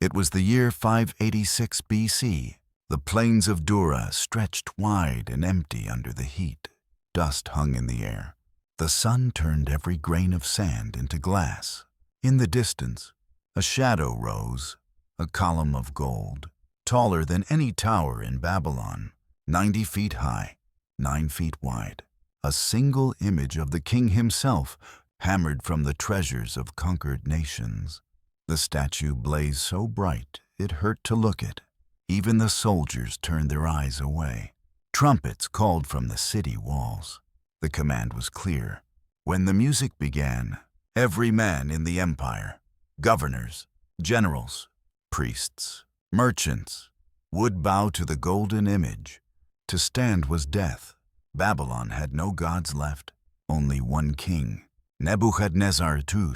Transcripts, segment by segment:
It was the year 586 BC. The plains of Dura stretched wide and empty under the heat. Dust hung in the air. The sun turned every grain of sand into glass. In the distance, a shadow rose, a column of gold, taller than any tower in Babylon, 90 feet high, 9 feet wide. A single image of the king himself, hammered from the treasures of conquered nations. The statue blazed so bright it hurt to look at. Even the soldiers turned their eyes away. Trumpets called from the city walls. The command was clear. When the music began, every man in the empire, governors, generals, priests, merchants, would bow to the golden image. To stand was death. Babylon had no gods left, only one king, Nebuchadnezzar II,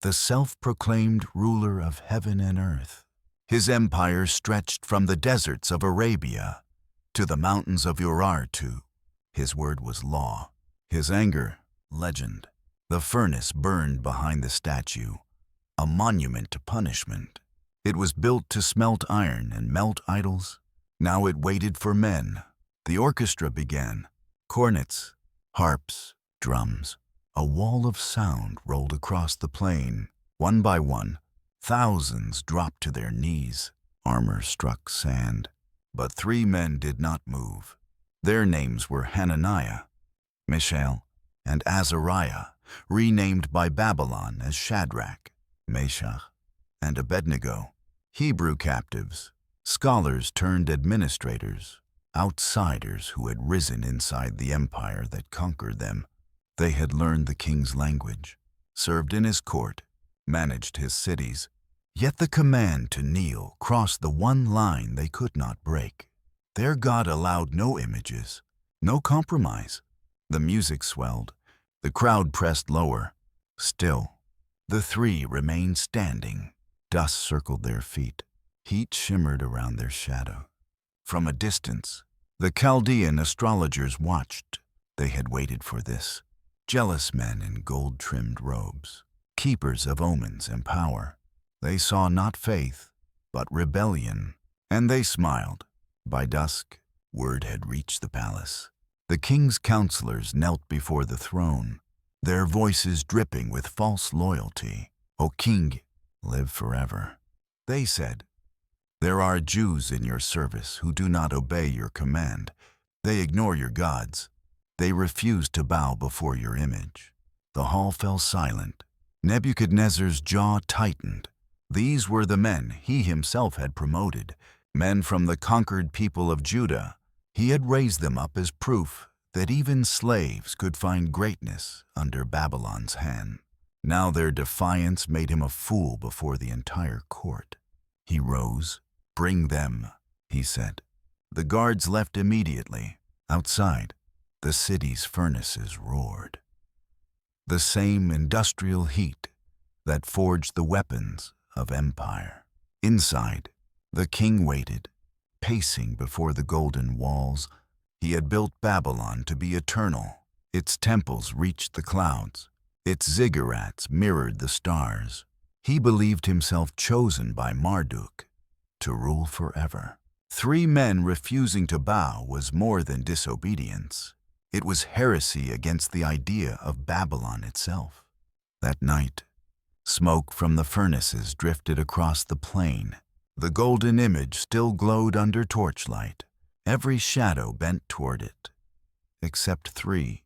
the self-proclaimed ruler of heaven and earth. His empire stretched from the deserts of Arabia to the mountains of Urartu. His word was law, his anger, legend. The furnace burned behind the statue, a monument to punishment. It was built to smelt iron and melt idols. Now it waited for men. The orchestra began. Cornets, harps, drums. A wall of sound rolled across the plain. One by one, thousands dropped to their knees. Armor struck sand. But 3 men did not move. Their names were Hananiah, Mishael, and Azariah, renamed by Babylon as Shadrach, Meshach, and Abednego. Hebrew captives, scholars turned administrators, outsiders who had risen inside the empire that conquered them. They had learned the king's language, served in his court, managed his cities. Yet the command to kneel crossed the one line they could not break. Their God allowed no images, no compromise. The music swelled. The crowd pressed lower. Still, the 3 remained standing. Dust circled their feet. Heat shimmered around their shadow. From a distance, the Chaldean astrologers watched. They had waited for this. Jealous men in gold-trimmed robes, keepers of omens and power. They saw not faith, but rebellion, and they smiled. By dusk, word had reached the palace. The king's counselors knelt before the throne, their voices dripping with false loyalty. "O king, live forever." They said, "There are Jews in your service who do not obey your command. They ignore your gods. They refuse to bow before your image." The hall fell silent. Nebuchadnezzar's jaw tightened. These were the men he himself had promoted, men from the conquered people of Judah. He had raised them up as proof that even slaves could find greatness under Babylon's hand. Now their defiance made him a fool before the entire court. He rose. "Bring them," he said. The guards left immediately. Outside, the city's furnaces roared. The same industrial heat that forged the weapons of empire. Inside, the king waited, pacing before the golden walls. He had built Babylon to be eternal. Its temples reached the clouds. Its ziggurats mirrored the stars. He believed himself chosen by Marduk to rule forever. 3 men refusing to bow was more than disobedience. It was heresy against the idea of Babylon itself. That night, smoke from the furnaces drifted across the plain. The golden image still glowed under torchlight. Every shadow bent toward it, except 3.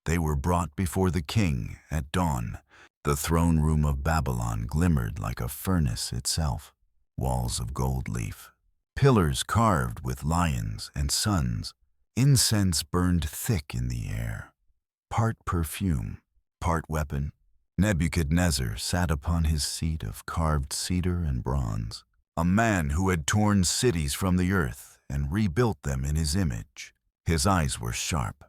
They were brought before the king at dawn. The throne room of Babylon glimmered like a furnace itself. Walls of gold leaf, pillars carved with lions and suns. Incense burned thick in the air, part perfume, part weapon. Nebuchadnezzar sat upon his seat of carved cedar and bronze, a man who had torn cities from the earth and rebuilt them in his image. His eyes were sharp,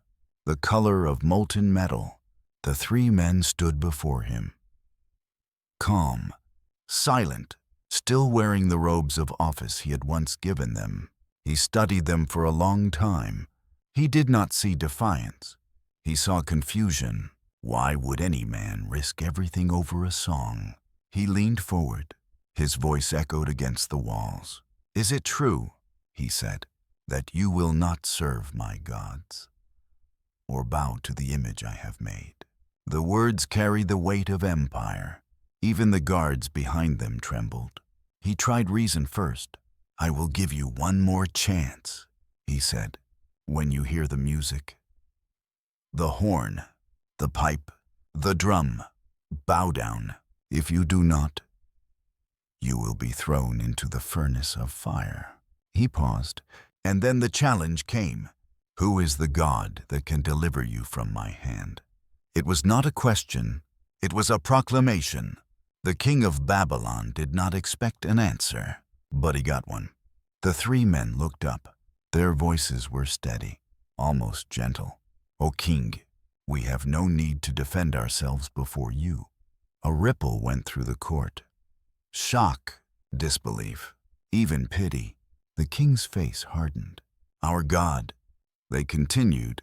the color of molten metal. The 3 men stood before him, calm, silent, still wearing the robes of office he had once given them. He studied them for a long time. He did not see defiance. He saw confusion. Why would any man risk everything over a song? He leaned forward, His voice echoed against the walls. "Is it true," he said, "that you will not serve my gods, or bow to the image I have made?" The words carried the weight of empire. Even the guards behind them trembled. He tried reason first. "I will give you one more chance," he said. "When you hear the music, the horn, the pipe, the drum, bow down. If you do not, you will be thrown into the furnace of fire." He paused, and then the challenge came. "Who is the God that can deliver you from my hand?" It was not a question, it was a proclamation. The king of Babylon did not expect an answer, but he got one. The three men looked up. Their voices were steady, almost gentle. "O king, we have no need to defend ourselves before you." A ripple went through the court. Shock, disbelief, even pity. The king's face hardened. "Our God," they continued,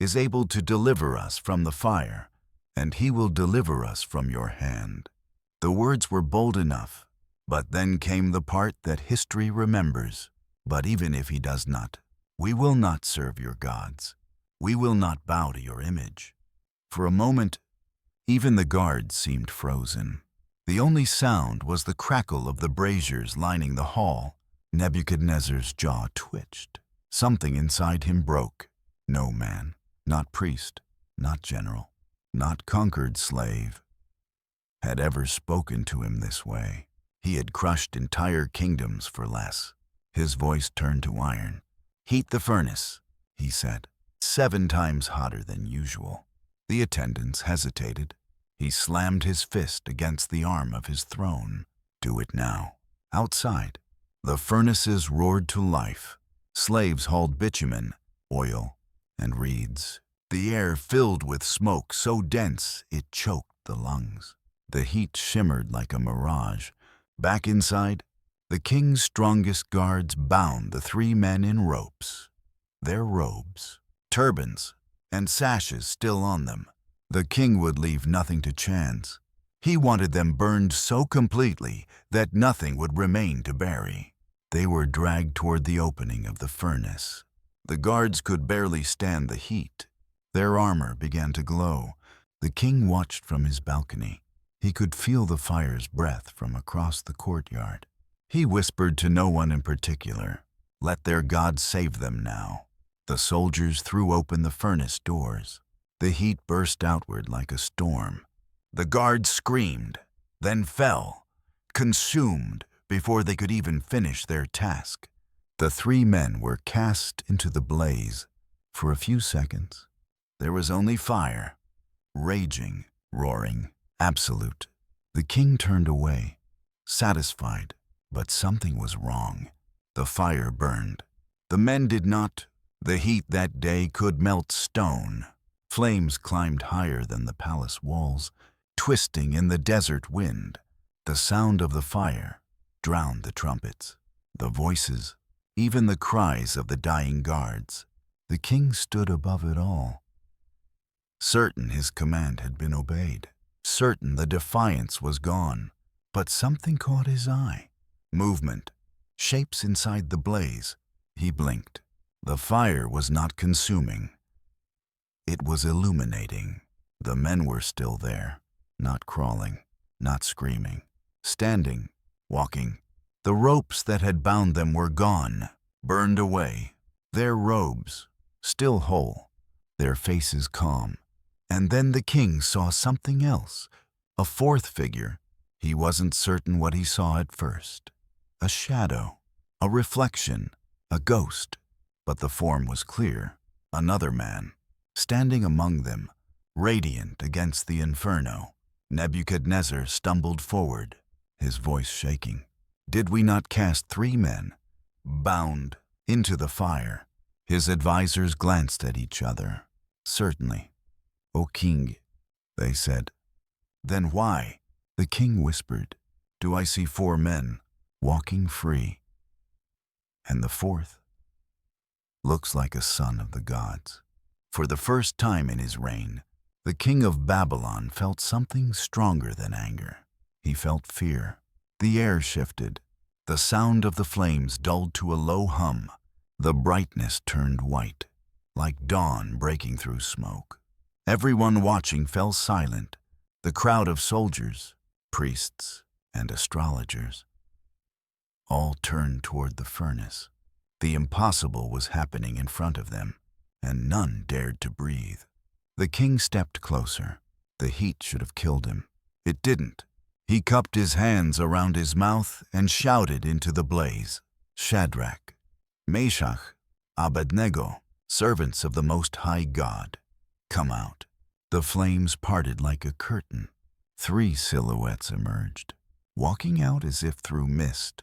"is able to deliver us from the fire, and he will deliver us from your hand." The words were bold enough, but then came the part that history remembers. "But even if he does not, we will not serve your gods. We will not bow to your image." For a moment, even the guards seemed frozen. The only sound was the crackle of the braziers lining the hall. Nebuchadnezzar's jaw twitched. Something inside him broke. No man, not priest, not general, not conquered slave, had ever spoken to him this way. He had crushed entire kingdoms for less. His voice turned to iron. "Heat the furnace," he said, 7 times hotter than usual. The attendants hesitated. He slammed his fist against the arm of his throne. "Do it now." Outside, the furnaces roared to life. Slaves hauled bitumen, oil, and reeds. The air filled with smoke so dense it choked the lungs. The heat shimmered like a mirage. Back inside, the king's strongest guards bound the 3 men in ropes. Their robes, turbans, and sashes still on them. The king would leave nothing to chance. He wanted them burned so completely that nothing would remain to bury. They were dragged toward the opening of the furnace. The guards could barely stand the heat. Their armor began to glow. The king watched from his balcony. He could feel the fire's breath from across the courtyard. He whispered to no one in particular. Let their God save them now. The soldiers threw open the furnace doors. The heat burst outward like a storm. The guards screamed, then fell, consumed before they could even finish their task. The 3 men were cast into the blaze. For a few seconds, there was only fire, raging, roaring, absolute. The king turned away, satisfied, but something was wrong. The fire burned. The men did not. The heat that day could melt stone. Flames climbed higher than the palace walls, twisting in the desert wind. The sound of the fire drowned the trumpets, the voices, even the cries of the dying guards. The king stood above it all, certain his command had been obeyed, certain the defiance was gone. But something caught his eye. Movement, shapes inside the blaze. He blinked. The fire was not consuming. It was illuminating. The men were still there, not crawling, not screaming, standing, walking. The ropes that had bound them were gone, burned away. Their robes, still whole, their faces calm. And then the king saw something else, a 4th figure. He wasn't certain what he saw at first. A shadow, a reflection, a ghost. But the form was clear. Another man, standing among them, radiant against the inferno. Nebuchadnezzar stumbled forward, his voice shaking. Did we not cast 3 men, bound, into the fire? His advisors glanced at each other. Certainly. O king, they said. Then why? The king whispered. Do I see 4 men, walking free? And the 4th looks like a son of the gods. For the first time in his reign, the king of Babylon felt something stronger than anger. He felt fear. The air shifted. The sound of the flames dulled to a low hum. The brightness turned white, like dawn breaking through smoke. Everyone watching fell silent. The crowd of soldiers, priests, and astrologers all turned toward the furnace. The impossible was happening in front of them, and none dared to breathe. The king stepped closer. The heat should have killed him. It didn't. He cupped his hands around his mouth and shouted into the blaze, "Shadrach, Meshach, Abednego, servants of the Most High God, come out." The flames parted like a curtain. 3 silhouettes emerged, walking out as if through mist.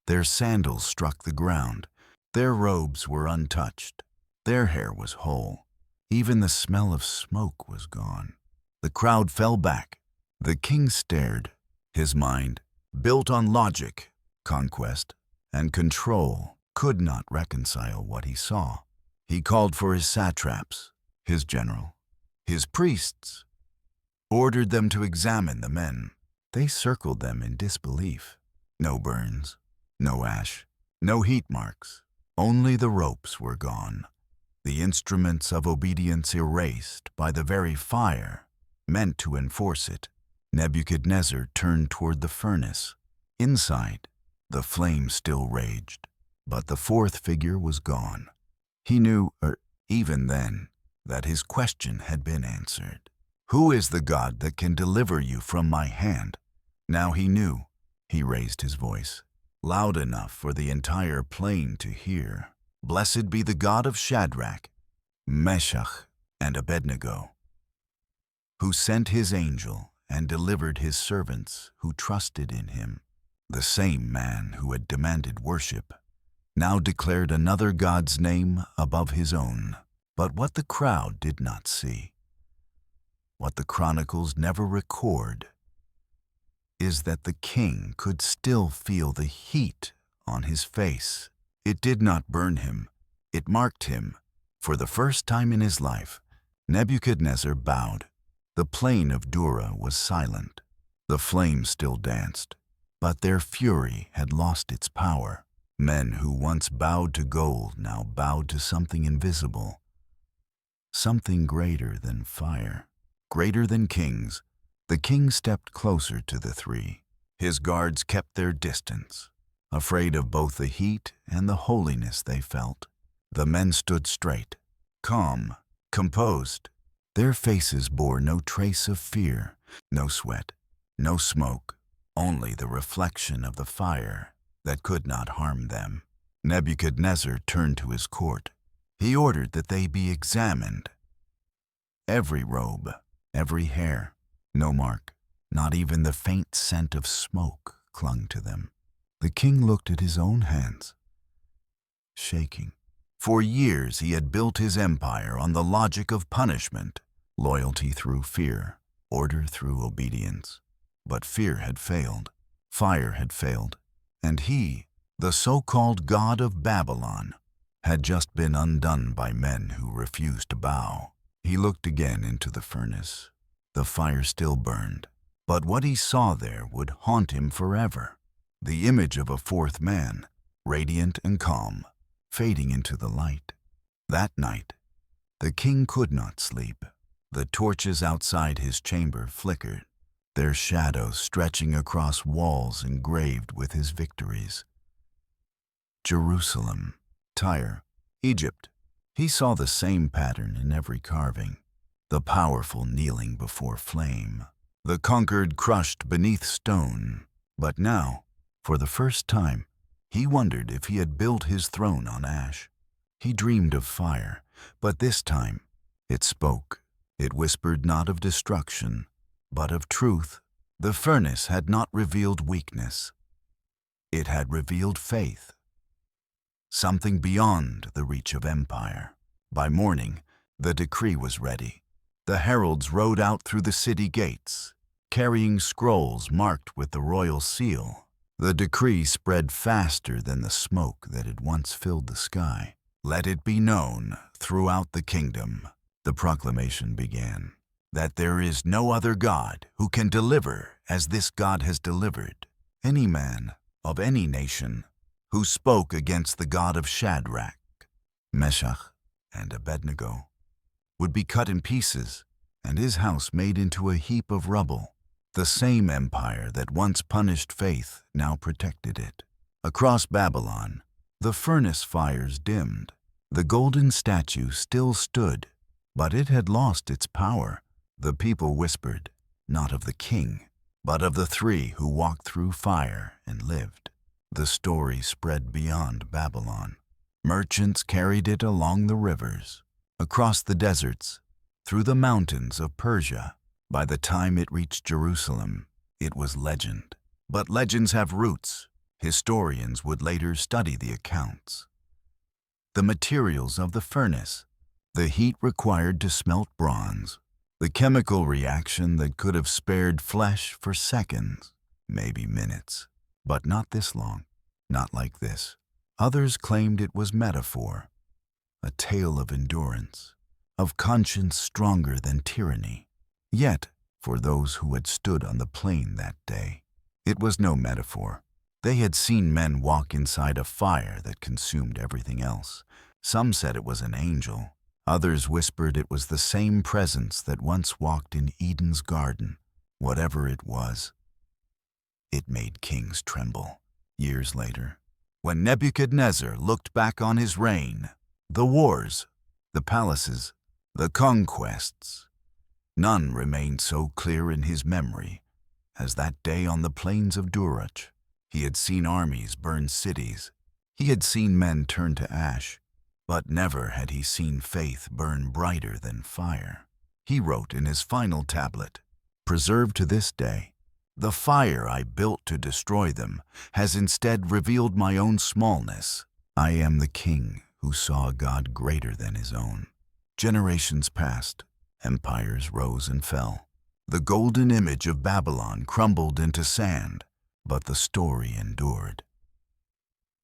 Their sandals struck the ground. Their robes were untouched. Their hair was whole. Even the smell of smoke was gone. The crowd fell back. The king stared. His mind, built on logic, conquest, and control, could not reconcile what he saw. He called for his satraps, his general, his priests, ordered them to examine the men. They circled them in disbelief. No burns, no ash, no heat marks. Only the ropes were gone. The instruments of obedience erased by the very fire meant to enforce it. Nebuchadnezzar turned toward the furnace. Inside, the flames still raged, but the 4th figure was gone. He knew, even then, that his question had been answered. "Who is the God that can deliver you from my hand?" Now he knew. He raised his voice, loud enough for the entire plain to hear. "Blessed be the God of Shadrach, Meshach, and Abednego, who sent his angel and delivered his servants who trusted in him." The same man who had demanded worship now declared another God's name above his own. But what the crowd did not see, what the chronicles never record, is that the king could still feel the heat on his face. It did not burn him. It marked him. For the first time in his life, Nebuchadnezzar bowed. The plain of Dura was silent. The flames still danced, but their fury had lost its power. Men who once bowed to gold now bowed to something invisible, something greater than fire, greater than kings. The king stepped closer to the 3. His guards kept their distance, afraid of both the heat and the holiness they felt. The men stood straight, calm, composed. Their faces bore no trace of fear, no sweat, no smoke, only the reflection of the fire that could not harm them. Nebuchadnezzar turned to his court. He ordered that they be examined. Every robe, every hair, no mark, not even the faint scent of smoke clung to them. The king looked at his own hands, shaking. For years he had built his empire on the logic of punishment, loyalty through fear, order through obedience. But fear had failed, fire had failed, and he, the so-called God of Babylon, had just been undone by men who refused to bow. He looked again into the furnace. The fire still burned, but what he saw there would haunt him forever. The image of a 4th man, radiant and calm, fading into the light. That night, the king could not sleep. The torches outside his chamber flickered, their shadows stretching across walls engraved with his victories. Jerusalem, Tyre, Egypt. He saw the same pattern in every carving. The powerful kneeling before flame, the conquered crushed beneath stone. But now, for the first time, he wondered if he had built his throne on ash. He dreamed of fire, but this time it spoke. It whispered not of destruction, but of truth. The furnace had not revealed weakness. It had revealed faith, something beyond the reach of empire. By morning, the decree was ready. The heralds rode out through the city gates, carrying scrolls marked with the royal seal. The decree spread faster than the smoke that had once filled the sky. "Let it be known throughout the kingdom," the proclamation began, "that there is no other God who can deliver as this God has delivered. Any man of any nation who spoke against the God of Shadrach, Meshach, and Abednego would be cut in pieces and his house made into a heap of rubble. The same empire that once punished faith now protected it. Across Babylon, the furnace fires dimmed. The golden statue still stood, but it had lost its power. The people whispered, not of the king, but of the three who walked through fire and lived. The story spread beyond Babylon. Merchants carried it along the rivers, across the deserts, through the mountains of Persia. By the time it reached Jerusalem, it was legend. But legends have roots. Historians would later study the accounts. The materials of the furnace, the heat required to smelt bronze, the chemical reaction that could have spared flesh for seconds, maybe minutes, but not this long, not like this. Others claimed it was metaphor, a tale of endurance, of conscience stronger than tyranny. Yet, for those who had stood on the plain that day, it was no metaphor. They had seen men walk inside a fire that consumed everything else. Some said it was an angel. Others whispered it was the same presence that once walked in Eden's garden. Whatever it was, it made kings tremble. Years later, when Nebuchadnezzar looked back on his reign, the wars, the palaces, the conquests, none remained so clear in his memory as that day on the plains of Durach. He had seen armies burn cities. He had seen men turn to ash, but never had he seen faith burn brighter than fire. He wrote in his final tablet, preserved to this day, "The fire I built to destroy them has instead revealed my own smallness. I am the king who saw a God greater than his own." Generations passed. Empires rose and fell. The golden image of Babylon crumbled into sand, but the story endured.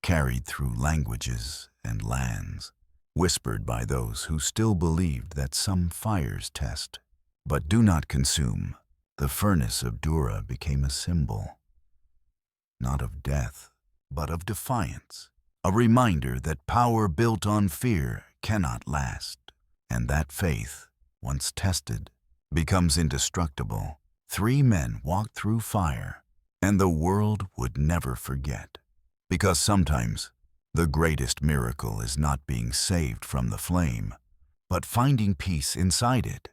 Carried through languages and lands, whispered by those who still believed that some fires test, but do not consume, the furnace of Dura became a symbol, not of death, but of defiance, a reminder that power built on fear cannot last, and that faith, once tested, becomes indestructible. 3 men walked through fire, and the world would never forget. Because sometimes the greatest miracle is not being saved from the flame, but finding peace inside it.